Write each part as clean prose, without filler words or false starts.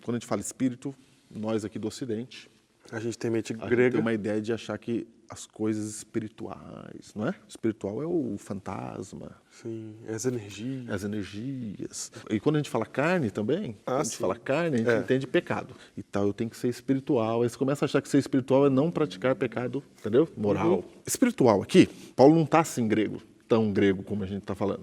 quando a gente fala espírito, nós aqui do Ocidente, A gente tem mente a gente grega. tem uma ideia de achar que as coisas espirituais, não é? O espiritual é o fantasma, Sim, as energias. as energias. E quando a gente fala carne também, quando a gente sim. fala carne, a gente entende pecado. E tal, eu tenho que ser espiritual. Aí você começa a achar que ser espiritual é não praticar pecado, entendeu? Moral. Espiritual aqui, Paulo não está assim grego, tão grego como a gente está falando.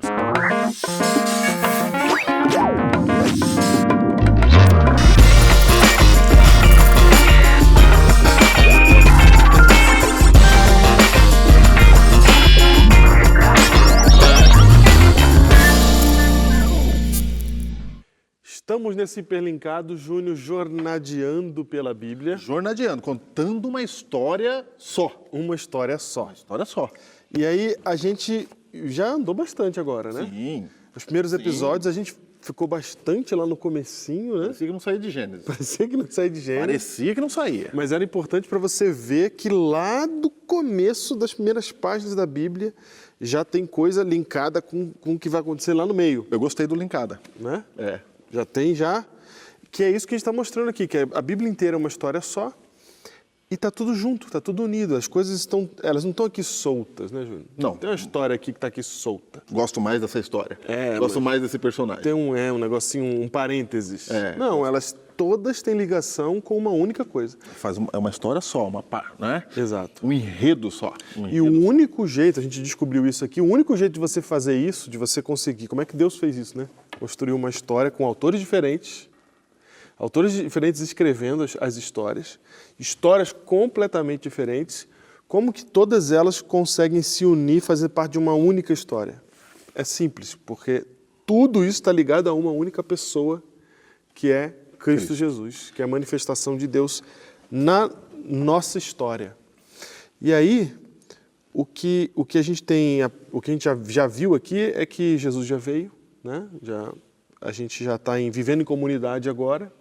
Estamos nesse hiperlinkado, Júnior, jornadeando pela Bíblia. Jornadeando, contando uma história só. Uma história só. História só. E aí a gente já andou bastante agora, né? Sim. Os primeiros episódios a gente ficou bastante lá no comecinho, né? Parecia que não saía de Gênesis. Parecia que não saía de Gênesis. Parecia que não saía. Mas era importante para você ver que lá do começo das primeiras páginas da Bíblia já tem coisa linkada com o que vai acontecer lá no meio, Eu gostei do linkada. né? É. Já tem já, que é isso que a gente está mostrando aqui, que a Bíblia inteira é uma história só e está tudo junto, está tudo unido. As coisas elas não estão aqui soltas, né, Júnior? Não. Tem uma história aqui que está aqui solta. Gosto mais dessa história. É, Gosto mais desse personagem. Tem um negocinho, um parênteses. É. Não, elas todas têm ligação com uma única coisa. É uma história só, uma par, né? Exato. Um enredo só. E o único jeito, a gente descobriu isso aqui, o único jeito de você fazer isso, de você conseguir, como é que Deus fez isso, né? Construiu uma história com autores diferentes escrevendo as histórias completamente diferentes, como que todas elas conseguem se unir, fazer parte de uma única história? É simples, porque tudo isso está ligado a uma única pessoa, que é Cristo Jesus, que é a manifestação de Deus na nossa história. E aí, o que a gente tem, o que a gente já viu aqui é que Jesus já veio, né? A gente já está vivendo em comunidade agora.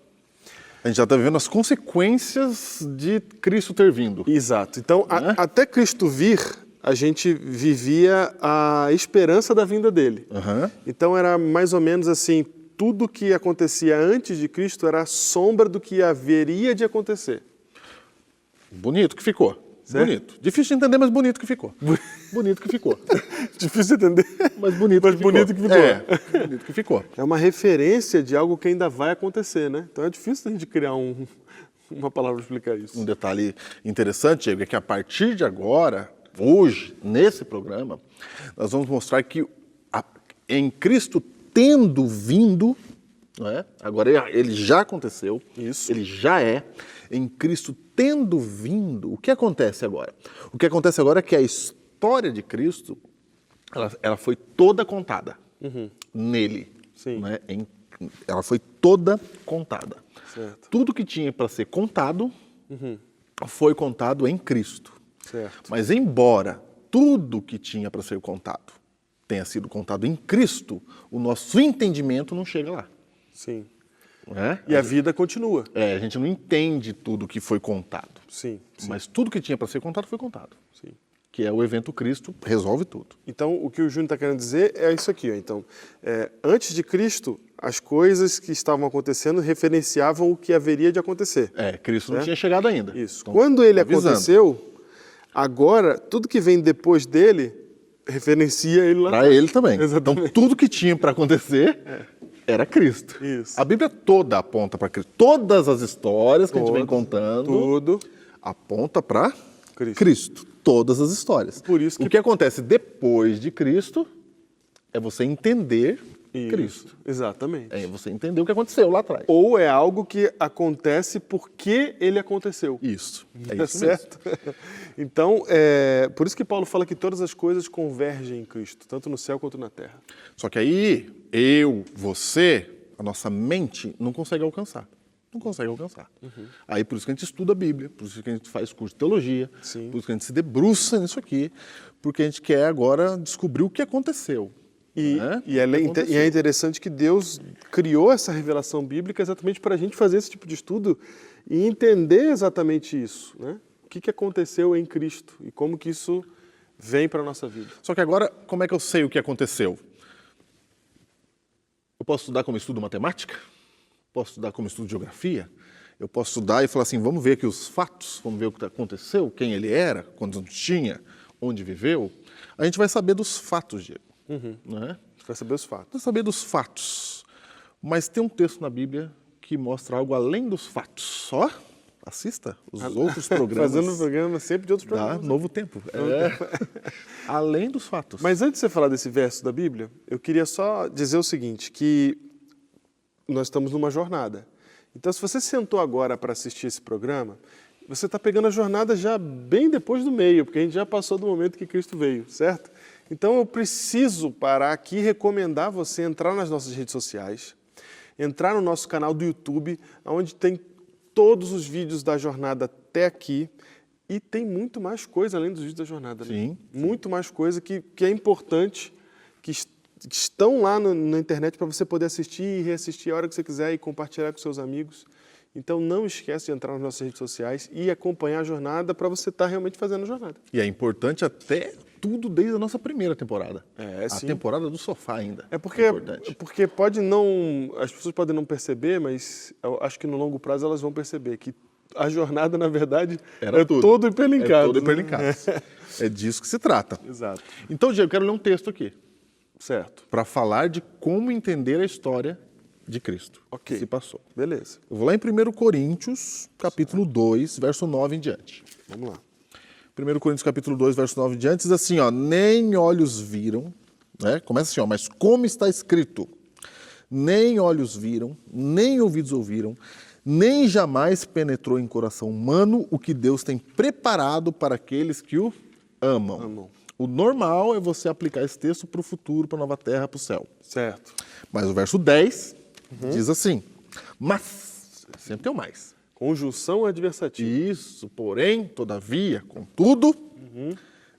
A gente já está vivendo as consequências de Cristo ter vindo. Exato. Então, até Cristo vir, a gente vivia a esperança da vinda dele. Uhum. Então, era mais ou menos assim, tudo que acontecia antes de Cristo era a sombra do que haveria de acontecer. Bonito que ficou. Certo? Bonito. Difícil de entender, mas bonito que ficou. Bonito que ficou. Difícil de entender. Mas bonito que ficou. Bonito que ficou. É, bonito que ficou. É uma referência de algo que ainda vai acontecer, né? Então é difícil a gente criar uma palavra para explicar isso. Um detalhe interessante, Diego, é que a partir de agora, hoje, nesse programa, nós vamos mostrar que em Cristo tendo vindo, não é? Agora ele já aconteceu, Isso. Ele já é, em Cristo tendo vindo, o que acontece agora? O que acontece agora é que a história de Cristo, ela foi toda contada nele. Sim. Né? Ela foi toda contada. Certo. Tudo que tinha para ser contado foi contado em Cristo. Certo. Mas embora tudo que tinha para ser contado tenha sido contado em Cristo, o nosso entendimento não chega lá. Sim. Né? E a vida continua. A gente não entende tudo que foi contado. Sim. Mas tudo que tinha para ser contado foi contado. Sim. Que é o evento Cristo, resolve tudo. Então, o que o Júnior está querendo dizer é isso aqui. Ó. Então, antes de Cristo, as coisas que estavam acontecendo referenciavam o que haveria de acontecer. Cristo não tinha chegado ainda. Isso. Então, Quando ele avisando. aconteceu, agora, tudo que vem depois dele referencia ele lá. Para ele também. Exatamente. Então, tudo que tinha para acontecer era Cristo. Isso. A Bíblia toda aponta para Cristo. Todas as histórias que a gente vem contando Tudo. aponta para Cristo. Cristo. Todas as histórias. Por isso que- O que acontece depois de Cristo é você entender Isso. Cristo. Exatamente. É você entender o que aconteceu lá atrás. Ou é algo que acontece porque ele aconteceu. Isso. É Tá isso certo? Então, por isso que Paulo fala que todas as coisas convergem em Cristo, tanto no céu quanto na terra. Só que aí, você, a nossa mente não consegue alcançar. Não consegue alcançar. Aí por isso que a gente estuda a Bíblia, por isso que a gente faz curso de teologia, Sim. por isso que a gente se debruça nisso aqui, porque a gente quer agora descobrir o que aconteceu. né? E é interessante que Deus criou essa revelação bíblica exatamente para a gente fazer esse tipo de estudo e entender exatamente isso, né? O que aconteceu em Cristo e como que isso vem para a nossa vida. Só que agora, como é que eu sei o que aconteceu? Eu posso estudar como estudo matemática? posso estudar como estudo de geografia, eu posso estudar e falar assim, vamos ver aqui os fatos, vamos ver o que aconteceu, quem ele era, quantos anos tinha, onde viveu. A gente vai saber dos fatos, Diego. Né? Vai saber os fatos. Vai saber dos fatos. Mas tem um texto na Bíblia que mostra algo além dos fatos. Só assista os outros programas. Fazendo programa sempre de outros programas. Novo Tempo. Além dos fatos. Mas antes de você falar desse verso da Bíblia, eu queria só dizer o seguinte, que nós estamos numa jornada. Então, se você sentou agora para assistir esse programa, você está pegando a jornada já bem depois do meio, porque a gente já passou do momento que Cristo veio, certo? Então, eu preciso parar aqui e recomendar você entrar nas nossas redes sociais, entrar no nosso canal do YouTube, onde tem todos os vídeos da jornada até aqui, e tem muito mais coisa além dos vídeos da jornada. Né? Sim. Muito mais coisa que é importante, que estão lá na internet para você poder assistir e reassistir a hora que você quiser e compartilhar com seus amigos. Então, não esquece de entrar nas nossas redes sociais e acompanhar a jornada para você estar realmente fazendo a jornada. E é importante até tudo desde a nossa primeira temporada. Sim. A temporada do sofá ainda. Porque pode não... As pessoas podem não perceber, mas eu acho que no longo prazo elas vão perceber que a jornada, na verdade, é todo hiperlinkado. É todo hiperlinkado. É disso que se trata. Exato. Então, Diego, eu quero ler um texto aqui. Certo. Para falar de como entender a história de Cristo. Ok. Que se passou. Beleza. Eu vou lá em 1 Coríntios, capítulo 2, verso 9 em diante. Vamos lá. 1 Coríntios, capítulo 2, verso 9 em diante, diz assim, ó, nem olhos viram, né? Começa assim, ó, mas como está escrito, nem olhos viram, nem ouvidos ouviram, nem jamais penetrou em coração humano o que Deus tem preparado para aqueles que o amam. O normal é você aplicar esse texto para o futuro, para a nova terra, para o céu. Certo. Mas o verso 10 diz assim, mas, sempre tem o mais. Conjunção adversativa. Isso, porém, todavia, contudo,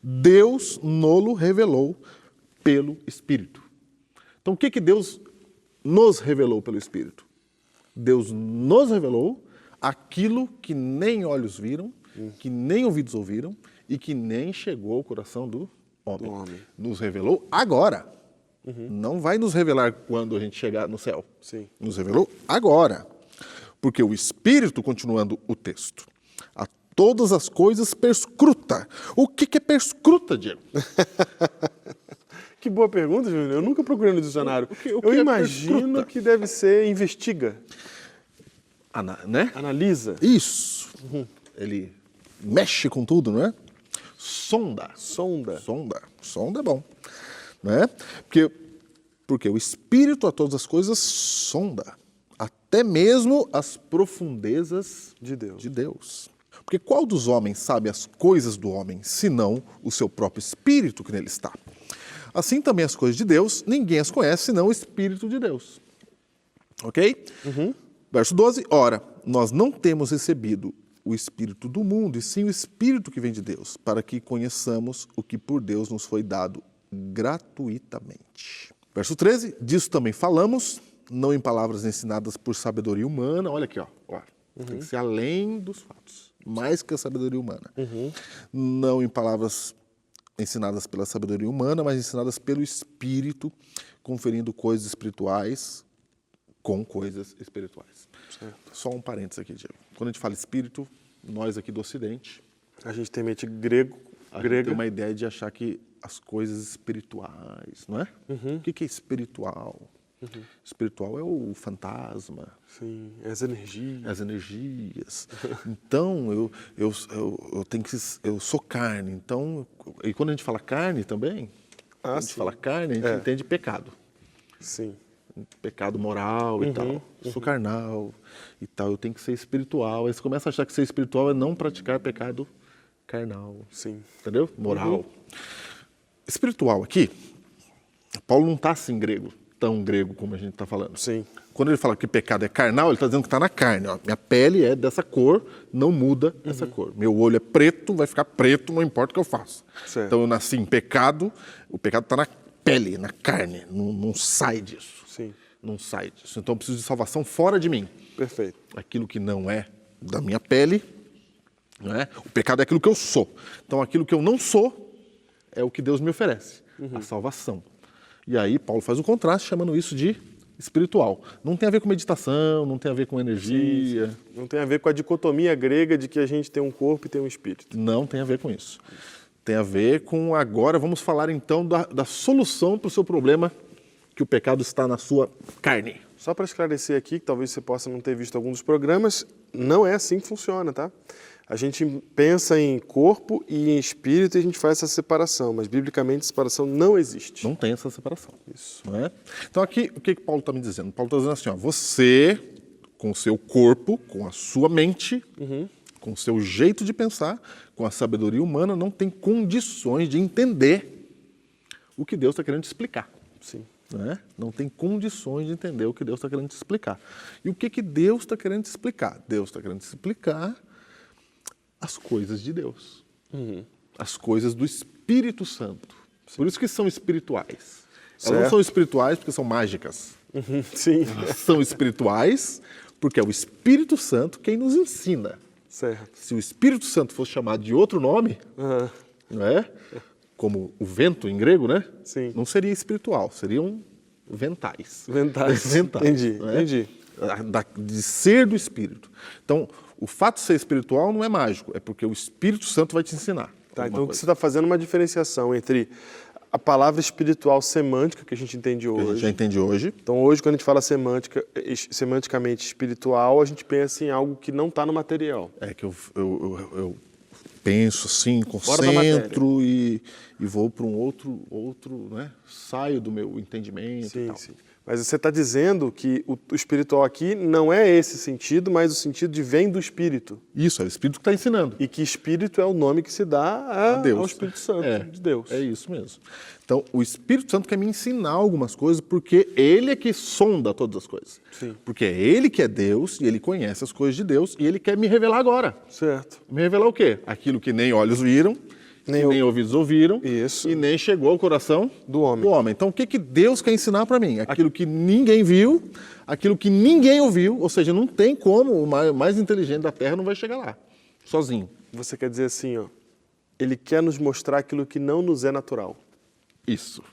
Deus nolo revelou pelo Espírito. Então, o que Deus nos revelou pelo Espírito? Deus nos revelou aquilo que nem olhos viram, que nem ouvidos ouviram e que nem chegou ao coração do homem. Nos revelou agora. Não vai nos revelar quando a gente chegar no céu. Sim. Nos revelou agora. Porque o Espírito, continuando o texto, a todas as coisas perscruta. O que é perscruta, Diego? Que boa pergunta, Júnior. Eu nunca procurei no dicionário. O que eu é imagino perscruta? que deve ser investiga. Né? Analisa. Isso. Ele mexe com tudo, não é? Sonda. Sonda. Sonda é bom. Né? Porque o Espírito a todas as coisas sonda. Até mesmo as profundezas de Deus. Porque qual dos homens sabe as coisas do homem, senão o seu próprio espírito que nele está? Assim também as coisas de Deus, ninguém as conhece, senão o Espírito de Deus. Ok? Verso 12. Ora, nós não temos recebido o Espírito do mundo, e sim o Espírito que vem de Deus, para que conheçamos o que por Deus nos foi dado gratuitamente. Verso 13. Disso também falamos, não em palavras ensinadas por sabedoria humana. Olha aqui, ó. Tem que ser além dos fatos. Mais que a sabedoria humana. Não em palavras ensinadas pela sabedoria humana, mas ensinadas pelo Espírito, conferindo coisas espirituais com coisas espirituais. Certo. Só um parênteses aqui, Diego. Quando a gente fala espírito, nós aqui do Ocidente, A gente tem mente grega. gente tem uma ideia de achar que as coisas espirituais, não é? O que é espiritual? Espiritual é o fantasma. Sim, as energias. As energias. Então, eu tenho que... Eu sou carne. Então, e quando a gente fala carne também, quando a gente fala carne, a gente entende pecado. Sim. Pecado moral e tal. Eu sou carnal e tal. Eu tenho que ser espiritual. Aí você começa a achar que ser espiritual é não praticar pecado carnal. Sim. Entendeu? Moral. Espiritual aqui, Paulo não está assim grego, tão grego como a gente está falando. Sim. Quando ele fala que pecado é carnal, ele está dizendo que está na carne. Ó. Minha pele é dessa cor, não muda essa cor. Meu olho é preto, vai ficar preto, não importa o que eu faça. Certo. Então eu nasci em pecado, o pecado está na pele, na carne, não sai disso. Sim. Não sai disso. Então eu preciso de salvação fora de mim. Perfeito. Aquilo que não é da minha pele, não é? O pecado é aquilo que eu sou. Então aquilo que eu não sou é o que Deus me oferece, a salvação. E aí Paulo faz o contraste chamando isso de espiritual. Não tem a ver com meditação, não tem a ver com energia. Sim. Não tem a ver com a dicotomia grega de que a gente tem um corpo e tem um espírito. Não tem a ver com isso. Tem a ver com agora, vamos falar então da solução para o seu problema, que o pecado está na sua carne. Só para esclarecer aqui, que talvez você possa não ter visto algum dos programas, não é assim que funciona, tá? A gente pensa em corpo e em espírito e a gente faz essa separação, mas biblicamente separação não existe. Não tem essa separação. Isso. Não é? Então aqui, o que Paulo está me dizendo? Paulo está dizendo assim, ó, você, com o seu corpo, com a sua mente, com o seu jeito de pensar, com a sabedoria humana, não tem condições de entender o que Deus está querendo te explicar. Sim. Né? Não tem condições de entender o que Deus está querendo te explicar. E o que Deus está querendo te explicar? Deus está querendo te explicar as coisas de Deus. As coisas do Espírito Santo. Sim. Por isso que são espirituais. Elas não são espirituais porque são mágicas. Sim. Elas são espirituais porque é o Espírito Santo quem nos ensina. Certo. Se o Espírito Santo fosse chamado de outro nome, não é? Como o vento em grego, né? Sim. Não seria espiritual, seriam ventais. Ventais. Entendi, não é? entendi. De ser do Espírito. Então, o fato de ser espiritual não é mágico, é porque o Espírito Santo vai te ensinar. Tá, então você está fazendo uma diferenciação entre a palavra espiritual semântica que a gente entende hoje. Que a gente já entende hoje. Então hoje, quando a gente fala semanticamente espiritual, a gente pensa em algo que não está no material. É que eu penso assim, concentro e vou para um outro, né? Saio do meu entendimento e tal. Sim. Mas você está dizendo que o espiritual aqui não é esse sentido, mas o sentido de vem do Espírito. Isso, é o Espírito que está ensinando. E que Espírito é o nome que se dá Deus. ao Espírito Santo de Deus. É isso mesmo. Então, o Espírito Santo quer me ensinar algumas coisas porque Ele é que sonda todas as coisas. Sim. Porque é Ele que é Deus e Ele conhece as coisas de Deus e Ele quer me revelar agora. Certo. Me revelar o quê? Aquilo que nem olhos viram, nem ouvidos ouviram, Isso. e nem chegou ao coração do homem. Então, o que Deus quer ensinar para mim? Aquilo que ninguém viu, aquilo que ninguém ouviu, ou seja, não tem como o mais inteligente da Terra não vai chegar lá, sozinho. Você quer dizer assim, ó, Ele quer nos mostrar aquilo que não nos é natural. Isso,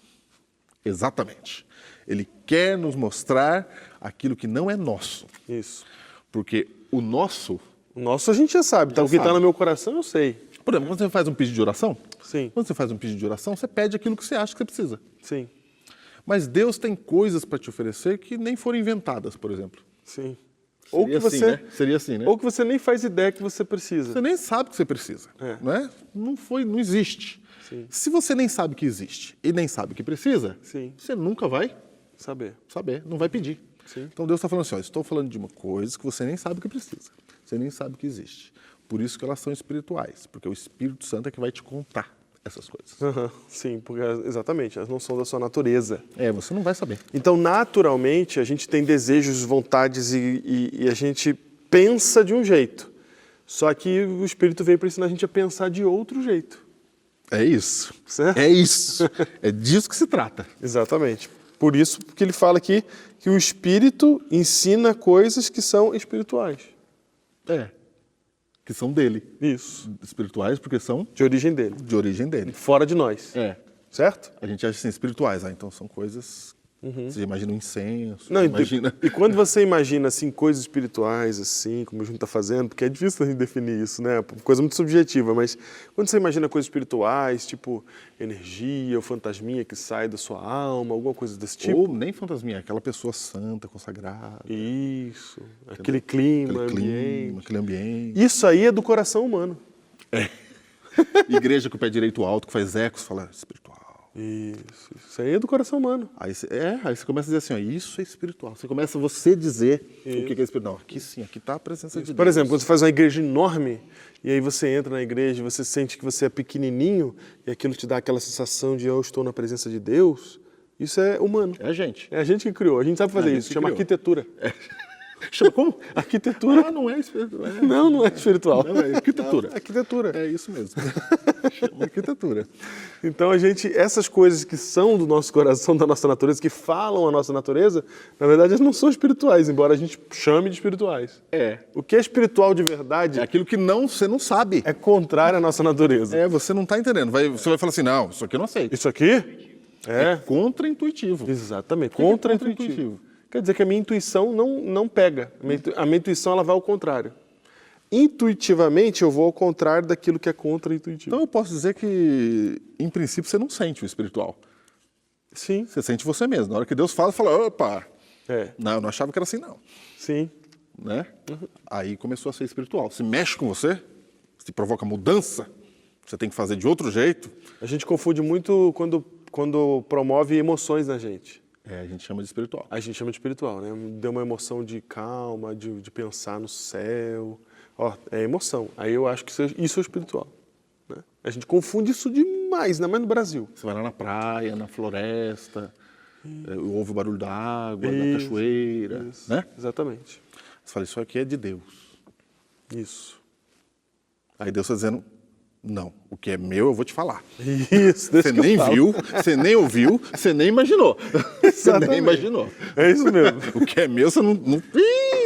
exatamente. Ele quer nos mostrar aquilo que não é nosso. Isso. Porque o nosso... O nosso a gente já sabe, o que está no meu coração eu sei. Por exemplo, quando você faz um pedido de oração, Sim. Quando você faz um pedido de oração, você pede aquilo que você acha que você precisa. Sim. Mas Deus tem coisas para te oferecer que nem foram inventadas, por exemplo. Sim. Seria assim, né? Ou que você nem faz ideia que você precisa. Você nem sabe que você precisa, não é? Não existe. Sim. Se você nem sabe que existe e nem sabe que precisa, Sim. você nunca vai saber, não vai pedir. Sim. Então Deus está falando assim, ó, estou falando de uma coisa que você nem sabe que precisa, você nem sabe que existe. Por isso que elas são espirituais, porque o Espírito Santo é que vai te contar essas coisas. Sim, porque exatamente, elas não são da sua natureza. Você não vai saber. Então, naturalmente, a gente tem desejos, vontades e a gente pensa de um jeito. Só que o Espírito veio para ensinar a gente a pensar de outro jeito. É isso. Certo? É isso. É disso que se trata. Exatamente. Por isso que ele fala aqui que o Espírito ensina coisas que são espirituais. Que são dele. Isso. Espirituais porque são... De origem dele. De origem dele. Fora de nós. Certo? A gente acha assim, espirituais. Então são coisas... Você imagina um incenso. Não, imagina... E quando você imagina assim, coisas espirituais, assim, como a gente está fazendo, porque é difícil a gente definir isso, né? Coisa muito subjetiva, mas quando você imagina coisas espirituais, tipo energia, ou fantasminha que sai da sua alma, alguma coisa desse tipo. Ou nem fantasminha, aquela pessoa santa, consagrada. Isso, aquele clima, aquele ambiente. Isso aí é do coração humano. Igreja com o pé direito alto, que faz ecos, fala espiritual. Isso aí é do coração humano. Aí você começa a dizer assim, ó, isso é espiritual. Você começa a dizer o que é espiritual. Não, aqui sim, aqui está a presença de Deus. Por exemplo, quando você faz uma igreja enorme, e aí você entra na igreja, você sente que você é pequenininho, e aquilo te dá aquela sensação de eu estou na presença de Deus, isso é humano. É a gente. É a gente que criou, a gente sabe fazer isso, chama arquitetura. Chama como? Arquitetura. Não é espiritual. Não é espiritual. Não, é arquitetura. Não, arquitetura. É isso mesmo. Chama arquitetura. Então, essas coisas que são do nosso coração, da nossa natureza, que falam a nossa natureza, na verdade, elas não são espirituais, embora a gente chame de espirituais. O que é espiritual de verdade... É aquilo que você não sabe. É contrário à nossa natureza. Você não está entendendo. Você vai falar assim, não, isso aqui eu não aceito. Isso aqui? É contra-intuitivo. Exatamente, contra-intuitivo. quer dizer que a minha intuição não pega. A minha intuição ela vai ao contrário. Intuitivamente eu vou ao contrário daquilo que é contra-intuitivo. Então eu posso dizer que, em princípio, você não sente o espiritual. Sim. Você sente você mesmo. Na hora que Deus fala, fala, opa, É. não, eu não achava que era assim, não. Sim. Né? Aí começou a ser espiritual. Se mexe com você, se provoca mudança, você tem que fazer de outro jeito. A gente confunde muito quando promove emoções na gente. A gente chama de espiritual. A gente chama de espiritual, né? Deu uma emoção de calma, de pensar no céu. Ó, é emoção. Aí eu acho que isso é espiritual. Né? A gente confunde isso demais, ainda mais no Brasil. Você vai lá na praia, na floresta, ouve o barulho da água, da Isso, cachoeira, isso. né? Exatamente. Você fala, isso aqui é de Deus. Isso. Aí Deus está dizendo, não, o que é meu eu vou te falar. Isso, Você nem viu, você nem ouviu, você nem imaginou. Você nem imaginou. É isso mesmo. O que é meu, você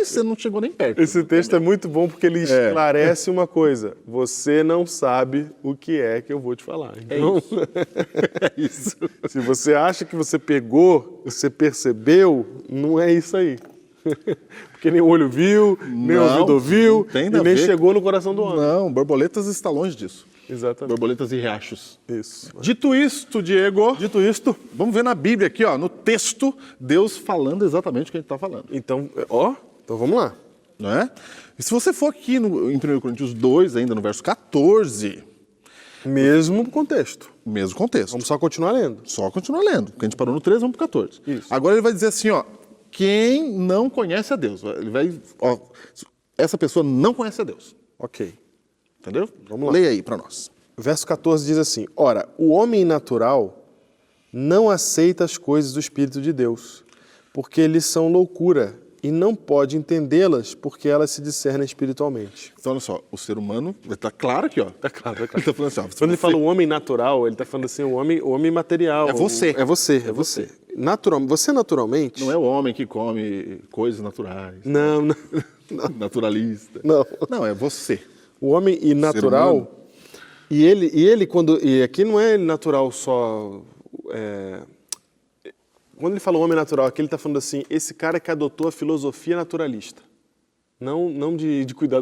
você não chegou nem perto. Esse texto é muito bom porque ele esclarece uma coisa. Você não sabe o que é que eu vou te falar. Então, É isso. se você acha que você pegou, você percebeu, não é isso aí. Porque nem o olho viu, nem o ouvido ouviu, tem e nada a nem ver. chegou no coração do homem. Não, borboletas está longe disso. Exatamente. Borboletas e riachos. Isso. Dito isto, Diego, Dito isto, vamos ver na Bíblia aqui, ó, no texto, Deus falando exatamente o que a gente está falando. então vamos lá. Não é? E se você for aqui em 1 Coríntios 2, ainda no verso 14, Mesmo contexto. mesmo contexto. Vamos só continuar lendo. Só continuar lendo, porque a gente parou no 13, vamos para o 14. Isso. Agora ele vai dizer assim, ó, quem não conhece a Deus, ele vai, ó, essa pessoa não conhece a Deus, Ok. entendeu? Vamos lá. Leia aí para nós. Verso 14 diz assim: Ora, o homem natural não aceita as coisas do Espírito de Deus, porque lhes são loucura, e não pode entendê-las, porque elas se discernem espiritualmente. Então, olha só, o ser humano, está claro aqui, ó. Tá claro, tá Ele claro. está falando assim, ó, Quando ele fala o homem natural, ele está falando assim, o homem material. É você. É você. Você naturalmente... não é o homem que come coisas naturais, Não. naturalista. Não. Não, é você. O homem humano. natural... E ele quando... E aqui não é natural só... Quando ele fala homem natural, aqui ele está falando assim, esse cara que adotou a filosofia naturalista. Não de cuidar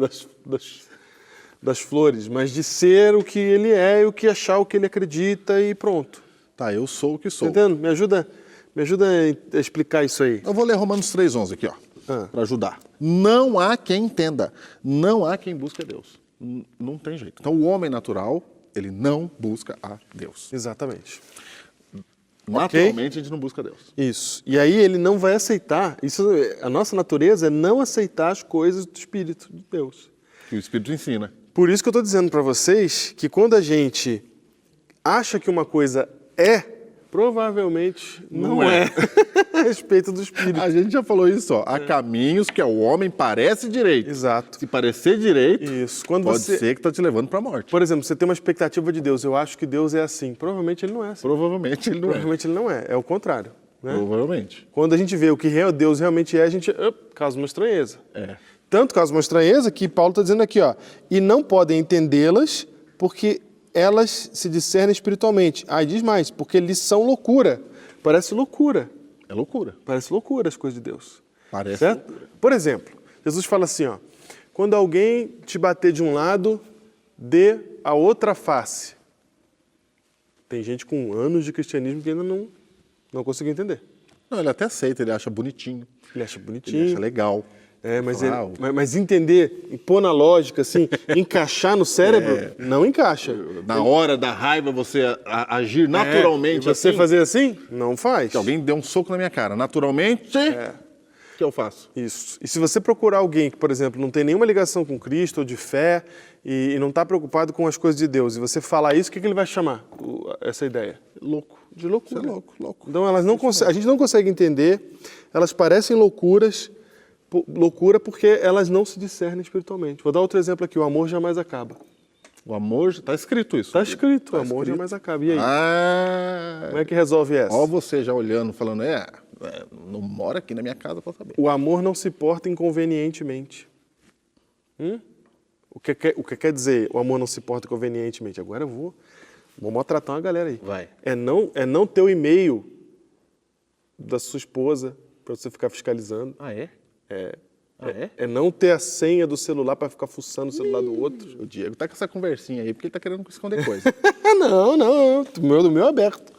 das flores, mas de ser o que ele é e o que achar o que ele acredita e pronto. Tá, eu sou o que sou. Tá entendendo? Me ajuda a explicar isso aí. Eu vou ler Romanos 3,11 aqui, ó, para ajudar. Não há quem entenda, não há quem busque a Deus. Não tem jeito. Então, o homem natural, ele não busca a Deus. Exatamente. Naturalmente, a gente não busca a Deus. Isso. E aí ele não vai aceitar, a nossa natureza é não aceitar as coisas do Espírito de Deus. Que o Espírito ensina. Por isso que eu estou dizendo para vocês que quando a gente acha que uma coisa provavelmente não é a respeito do Espírito. A gente já falou isso, ó. Há caminhos que ao homem parece direito. Exato. Se parecer direito, Isso. Quando pode você, ser que está te levando para a morte. por exemplo, você tem uma expectativa de Deus, eu acho que Deus é assim. Provavelmente ele não é assim. Provavelmente ele não Provavelmente ele não é. É o contrário. é. Né? Provavelmente. Quando a gente vê o que Deus realmente é, a gente causa uma estranheza. É. Tanto causa uma estranheza que Paulo está dizendo aqui, ó, e não podem entendê-las porque elas se discernem espiritualmente. Aí diz mais, porque eles são loucura. Parece loucura. É loucura. Parece loucura as coisas de Deus. Parece Certo? loucura. Por exemplo, Jesus fala assim, ó, quando alguém te bater de um lado, dê a outra face. Tem gente com anos de cristianismo que ainda não conseguiu entender. Não, ele até aceita, ele acha bonitinho. Ele acha Ele bonitinho. acha legal. Mas entender, pôr na lógica, assim, encaixar no cérebro, não encaixa. Na hora da raiva, você agir naturalmente. E você assim, fazer assim, não faz. que alguém deu um soco na minha cara. Naturalmente, o que eu faço? Isso. E se você procurar alguém que, por exemplo, não tem nenhuma ligação com Cristo ou de fé e não está preocupado com as coisas de Deus, e você falar isso, o que ele vai chamar essa ideia? Louco. De loucura. Você é louco. Então elas não a gente não consegue entender, elas parecem loucura porque elas não se discernem espiritualmente. Vou dar outro exemplo aqui, o amor jamais acaba. O amor, está escrito isso. Está escrito, Tá o amor escrito. jamais acaba. E aí, Ah, como é que resolve essa? ó você já olhando, falando, não mora aqui na minha casa para saber. O amor não se porta inconvenientemente. O que quer dizer o amor não se porta inconvenientemente? Agora eu vou maltratar uma galera aí. Vai. É não ter o e-mail da sua esposa para você ficar fiscalizando. Ah, é? É. Ah, é? É não ter a senha do celular para ficar fuçando o celular do outro. O Diego tá com essa conversinha aí porque ele tá querendo esconder coisa. Não. Do meu é aberto.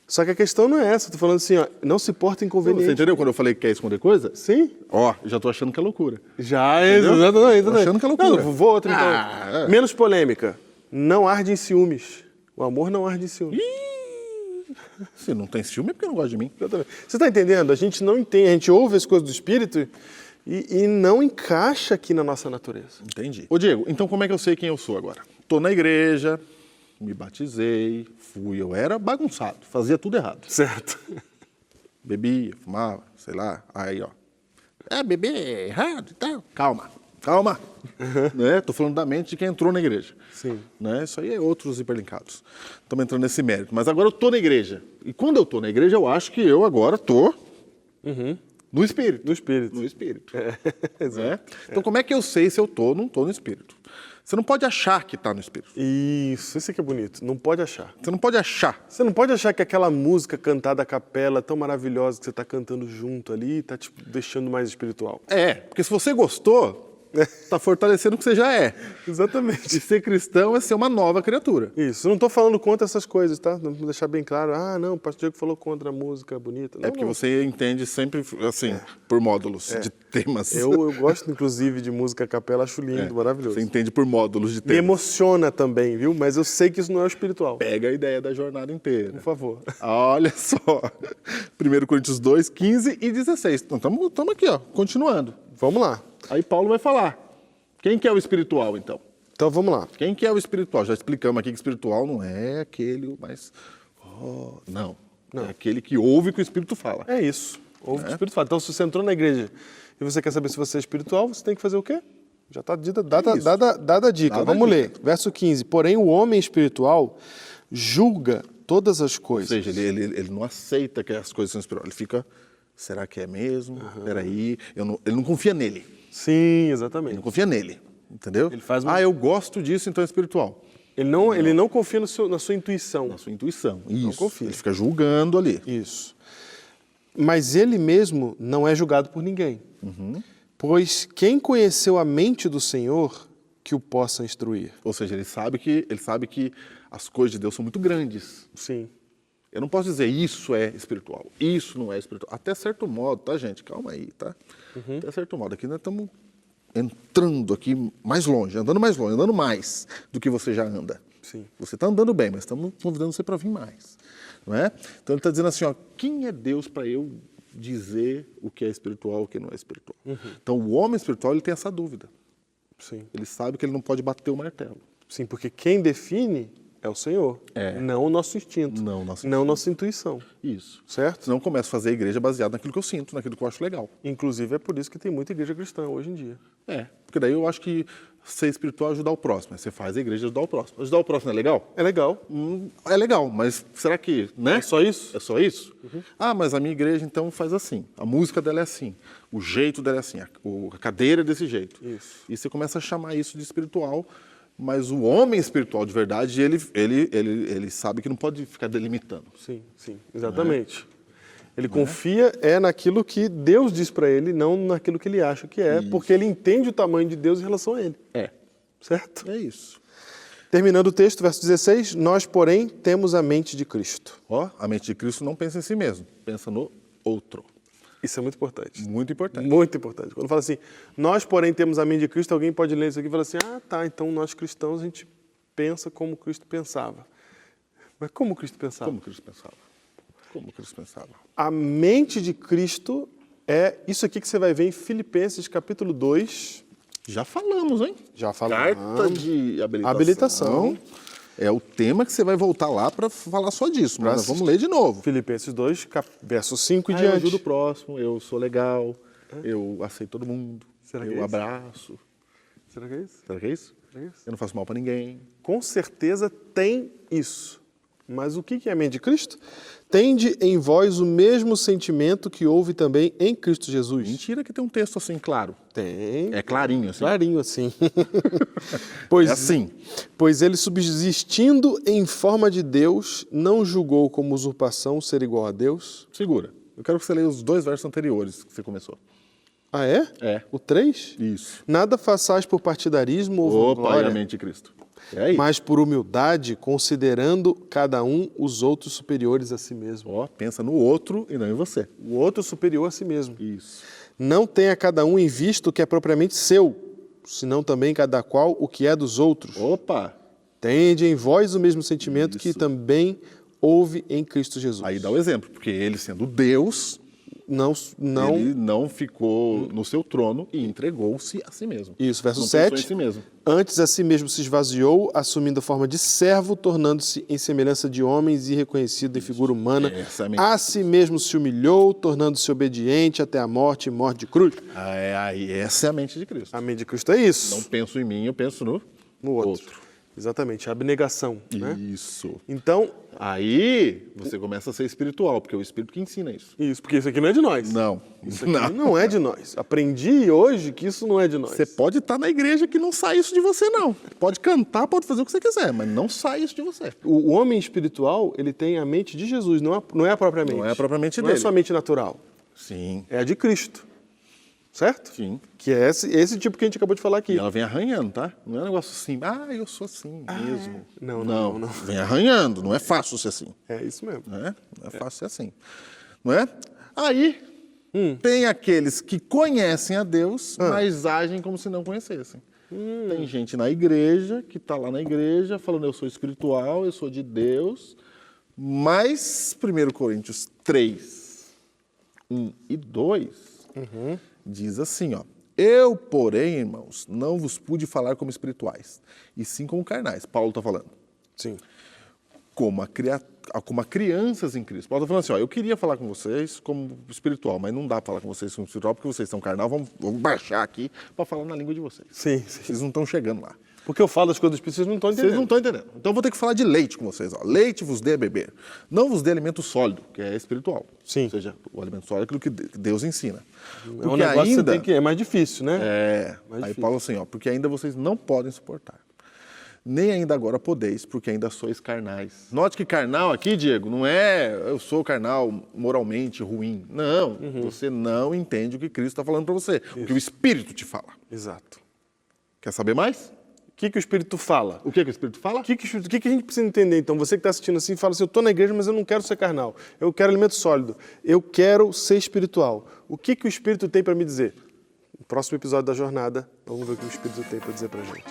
Só que a questão não é essa. Eu tô falando assim, ó, não se porta inconveniente. Você entendeu quando eu falei que quer esconder coisa? Sim. Ó, já tô achando que é loucura. Já, Entendeu? exatamente. Tô achando que é loucura. Não, vou outra então. Ah, é. Menos polêmica. Não arde em ciúmes. O amor não arde em ciúmes. Se não tem ciúme é porque não gosta de mim. Exatamente. Você está entendendo? A gente não entende, a gente ouve as coisas do Espírito e não encaixa aqui na nossa natureza. Entendi. Ô Diego, então como é que eu sei quem eu sou agora? Tô na igreja, me batizei, eu era bagunçado, fazia tudo errado. Certo. Bebia, fumava, sei lá, aí ó. Beber é errado e tal. Calma. Né? Tô falando da mente de quem entrou na igreja. Sim. Né? Isso aí é outros hiperlinkados. Estamos entrando nesse mérito. Mas agora eu tô na igreja. E quando eu tô na igreja, eu acho que eu agora tô no Espírito. No Espírito. No Espírito. Exato. Né? Então como é que eu sei se eu tô ou não tô no Espírito? Você não pode achar que tá no Espírito. Isso aqui é bonito. Não pode achar. Você não pode achar. Você não pode achar que aquela música cantada a capela tão maravilhosa que você está cantando junto ali tá te deixando mais espiritual. É, porque se você gostou, tá fortalecendo o que você já é. Exatamente. E ser cristão é ser uma nova criatura. Isso. Eu não estou falando contra essas coisas, tá? Vamos deixar bem claro. Ah, não, o pastor Diego falou contra a música bonita. Não, É porque você entende sempre, assim, por módulos de temas. Eu gosto, inclusive, de música a capela, acho lindo, maravilhoso. Você entende por módulos de Me temas. emociona também, viu? Mas eu sei que isso não é o espiritual. Pega a ideia da jornada inteira. Por favor. Olha só. 1 Coríntios 2, 15 e 16. Então, estamos aqui, ó, continuando. Vamos lá. Aí Paulo vai falar. Quem que é o espiritual, então? Então vamos lá. Quem que é o espiritual? Já explicamos aqui que espiritual não é aquele mais... não. É aquele que ouve o que o Espírito fala. É isso. Ouve o que o Espírito fala. Então, se você entrou na igreja e você quer saber se você é espiritual, você tem que fazer o quê? Já está dada a dica. Dada Vamos a ler. Verso 15. Porém, o homem espiritual julga todas as Ou coisas. seja, ele não aceita que as coisas são espirituais. Ele fica, será que é mesmo? Peraí. Ele não confia nele. Sim, Ele exatamente. não confia nele. Entendeu? Ele faz eu gosto disso, então é espiritual. Ele não confia na sua intuição. Na sua intuição. Isso. confia. Ele fica julgando ali. Isso. Mas ele mesmo não é julgado por ninguém. Pois quem conheceu a mente do Senhor que o possa instruir? Ou seja, ele sabe que as coisas de Deus são muito grandes. Sim. Eu não posso dizer isso é espiritual, isso não é espiritual. Até certo modo, tá, gente? Calma aí, tá? Até certo modo. Aqui nós estamos entrando aqui mais longe, andando mais do que você já anda. Sim. Você está andando bem, mas estamos convidando você para vir mais. Não é? Então ele está dizendo assim, ó, quem é Deus para eu dizer o que é espiritual e o que não é espiritual? Então o homem espiritual ele tem essa dúvida. Sim. Ele sabe que ele não pode bater o martelo. Sim, porque quem define é o Senhor, não o nosso instinto, Não o nosso não nossa intuição, Isso. certo? Senão eu começo a fazer a igreja baseada naquilo que eu sinto, naquilo que eu acho legal. Inclusive é por isso que tem muita igreja cristã hoje em dia. Porque daí eu acho que ser espiritual é ajudar o próximo. Você faz a igreja ajudar o próximo. Ajudar o próximo é legal? É legal. É legal, mas será que, né? É só isso? É só isso? Ah, mas a minha igreja então faz assim. A música dela é assim. O jeito dela é assim. A cadeira é desse jeito. Isso. E você começa a chamar isso de espiritual, mas o homem espiritual de verdade, ele sabe que não pode ficar delimitando. Sim, exatamente. Ele confia naquilo que Deus diz para ele, não naquilo que ele acha que é, porque ele entende o tamanho de Deus em relação a ele. Certo? É isso. Terminando o texto, verso 16, nós, porém, temos a mente de Cristo. A mente de Cristo não pensa em si mesmo, pensa no outro. Isso é muito importante. Muito importante. Muito importante. Quando fala assim, nós, porém, temos a mente de Cristo, alguém pode ler isso aqui e falar assim, então nós cristãos, a gente pensa como Cristo pensava. Mas como Cristo pensava? Como Cristo pensava? A mente de Cristo é isso aqui que você vai ver em Filipenses capítulo 2. Já falamos, hein? Já falamos. Carta de Habilitação. É o tema que você vai voltar lá para falar só disso, mas nós vamos ler de novo. Filipenses 2, verso 5 e Eu diante. ajudo o próximo, eu sou legal, eu aceito todo mundo, Será que eu é isso? abraço. Será que é isso? Será que é isso? É isso? Eu não faço mal para ninguém. Com certeza tem isso. Mas o que é a mente de Cristo? Tende em vós o mesmo sentimento que houve também em Cristo Jesus. Mentira que tem um texto assim, claro. Tem. É clarinho assim. Clarinho assim. Pois, É assim. Pois ele, subsistindo em forma de Deus, não julgou como usurpação ser igual a Deus. Segura. Eu quero que você leia os 2 versos anteriores que você começou. Ah, é? É. O 3? Isso. Nada façais por partidarismo ou Opa, vanglória, a mente de Cristo. É aí. mas por humildade, considerando cada um os outros superiores a si mesmo. Ó, pensa no outro e não em você. O outro superior a si mesmo. Isso. Não tenha cada um em vista o que é propriamente seu, senão também cada qual o que é dos outros. Opa! Tende em vós o mesmo sentimento que Isso. também houve em Cristo Jesus. Aí dá o exemplo, porque ele sendo Deus, Não. ele não ficou no seu trono e entregou-se a si mesmo. Isso, verso Não pensou 7. em si mesmo. Antes a si mesmo se esvaziou, assumindo a forma de servo, tornando-se em semelhança de homens e reconhecido em figura humana. Essa é a mente. A si mesmo se humilhou, tornando-se obediente até a morte e morte de cruz. Essa é a mente de Cristo. A mente de Cristo é isso. Não penso em mim, eu penso no outro. Exatamente, a abnegação. Né? Isso. Então, Aí você começa a ser espiritual, porque é o Espírito que ensina isso. isso, porque isso aqui não é de nós. Não. Isso aqui não é de nós. Aprendi hoje que isso não é de nós. Você pode estar na igreja que não sai isso de você, não. Pode cantar, pode fazer o que você quiser, mas não sai isso de você. O homem espiritual, ele tem a mente de Jesus, não é a própria mente. Não é a própria mente Não dele. é sua mente natural. Sim. É a de Cristo. Certo? Sim. Que é esse tipo que a gente acabou de falar aqui. E ela vem arranhando, tá? Não é um negócio assim, eu sou assim mesmo. Não. Vem arranhando, não é fácil ser assim. É isso mesmo. Né? Não é fácil ser assim. Não é? Aí tem aqueles que conhecem a Deus, mas agem como se não conhecessem. Tem gente na igreja que está lá na igreja falando eu sou espiritual, eu sou de Deus, mas 1 Coríntios 3, 1 e 2 diz assim, ó. Eu, porém, irmãos, não vos pude falar como espirituais, e sim como carnais. Paulo está falando. Sim. Como a crianças em Cristo. Paulo está falando assim, ó, eu queria falar com vocês como espiritual, mas não dá para falar com vocês como espiritual porque vocês são carnal, vamos baixar aqui para falar na língua de vocês. Sim. Vocês não estão chegando lá. Porque eu falo das coisas do Espírito, vocês não estão entendendo. Vocês não estão entendendo. Então eu vou ter que falar de leite com vocês. Ó. Leite vos dê a beber. Não vos dê alimento sólido, que é espiritual. Sim. Ou seja, o alimento sólido é aquilo que Deus ensina. É um negócio que é mais difícil, né? Mais Aí difícil. Paulo assim, ó, porque ainda vocês não podem suportar. Nem ainda agora podeis, porque ainda sois carnais. Note que carnal aqui, Diego, não é eu sou carnal moralmente ruim. Não, você não entende o que Cristo está falando para você. O que o Espírito te fala. Exato. Quer saber mais? O que o Espírito fala? O que o Espírito fala? O que a gente precisa entender, então? Você que está assistindo assim, fala assim, eu estou na igreja, mas eu não quero ser carnal. Eu quero alimento sólido. Eu quero ser espiritual. O que o Espírito tem para me dizer? No próximo episódio da jornada, vamos ver o que o Espírito tem para dizer para a gente.